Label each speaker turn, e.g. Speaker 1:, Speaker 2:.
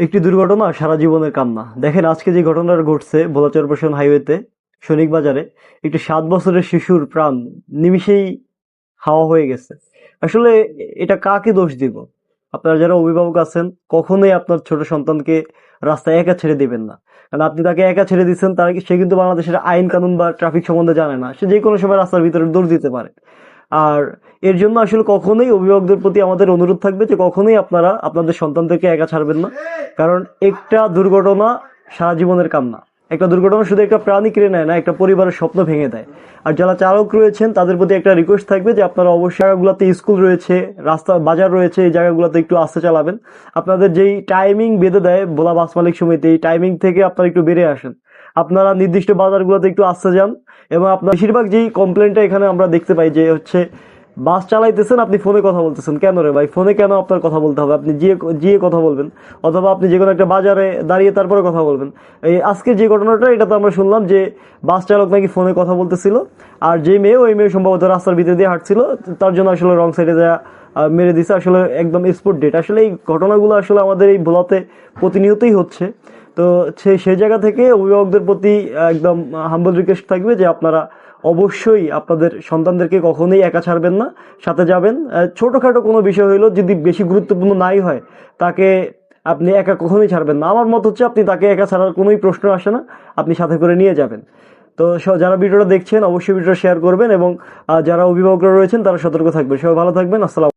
Speaker 1: একটি দুর্ঘটনা সারা জীবনের কান্না। দেখেন আজকে যে ঘটনাটা ঘটছে ভোলা চরপেশন হাইওয়েতে সনিক বাজারে, একটি 7 বছরের শিশুর প্রাণ নিমিষেই হাওয়া হয়ে গেছে। আসলে এটা কাকে দোষ দিব? আপনারা যারা অভিভাবক আছেন, কখনোই আপনার ছোট সন্তানকে রাস্তায় একা ছেড়ে দিবেন না। কারণ আপনি তাকে একা ছেড়ে দিচ্ছেন, সে কিন্তু বাংলাদেশের আইন কানুন বা ট্রাফিক সম্বন্ধে জানে না। সে যে কোনো সময় রাস্তার ভিতরে দৌড় দিতে পারে। আর এর জন্য আসলে কখনোই অভিভাবকদের প্রতি আমাদের অনুরোধ থাকবে যে কখনোই আপনারা আপনাদের সন্তানদেরকে একা ছাড়বেন না। কারণ একটা দুর্ঘটনা সারা জীবনের কান্না। একটা দুর্ঘটনা শুধু একটা প্রাণী কেড়ে নেয় না, একটা পরিবারের স্বপ্ন ভেঙে দেয়। আর যারা চালক রয়েছেন তাদের প্রতি একটা রিকোয়েস্ট থাকবে যে আপনারা অবশ্যই জায়গাগুলোতে, স্কুল রয়েছে, রাস্তা বাজার রয়েছে, এই জায়গাগুলোতে একটু আস্তে চালাবেন। আপনাদের যেই টাইমিং বেঁধে দেয় ভোলা বাস মালিক সমিতি, এই টাইমিং থেকে আপনারা একটু বেড়ে আসেন। আপনারা নির্দিষ্ট বাজারগুলোতে একটু আস্তে যান। এবং আপনার বেশিরভাগ যেই কমপ্লেনটা এখানে আমরা দেখতে পাই যে হচ্ছে, বাস চালাইতেছেন, আপনি ফোনে কথা বলতেছেন। কেন রে ভাই, ফোনে কেন আপনার কথা বলতে হবে? আপনি গিয়ে গিয়ে কথা বলবেন, অথবা আপনি যে কোনো একটা বাজারে দাঁড়িয়ে তারপরে কথা বলবেন। এই আজকে যে ঘটনাটা, এটা তো আমরা শুনলাম যে বাস চালক নাকি ফোনে কথা বলতেছিল, আর যে মেয়ে, ওই মেয়ে সম্ভবত রাস্তার ভিতরে দিয়ে হাঁটছিল, তার জন্য আসলে রং সাইডে যা মেরে দিছে। আসলে একদম স্পট ডেট। আসলে এই ঘটনাগুলো আসলে আমাদের এই ভোলাতে প্রতিনিয়তই হচ্ছে। তো সেই জায়গা থেকে অভিভাবকদের প্রতি একদম হাম্বল রিকোয়েস্ট থাকবে যে আপনারা অবশ্যই আপনাদের সন্তানদেরকে কখনোই একা ছাড়বেন না, সাথে যাবেন। ছোটখাটো কোনো বিষয় হইলো, যদি বেশি গুরুত্বপূর্ণ নাই হয়, তাকে আপনি একা কখনোই ছাড়বেন না। আমার মত হচ্ছে আপনি তাকে একা ছাড়ার কোনোই প্রশ্ন আসে না, আপনি সাথে করে নিয়ে যাবেন। তো যারা ভিডিওটা দেখছেন অবশ্যই ভিডিওটা শেয়ার করবেন, এবং যারা অভিভাবকরা রয়েছেন তারা সতর্ক থাকবেন। সবাই ভালো থাকবেন। আসসালাম।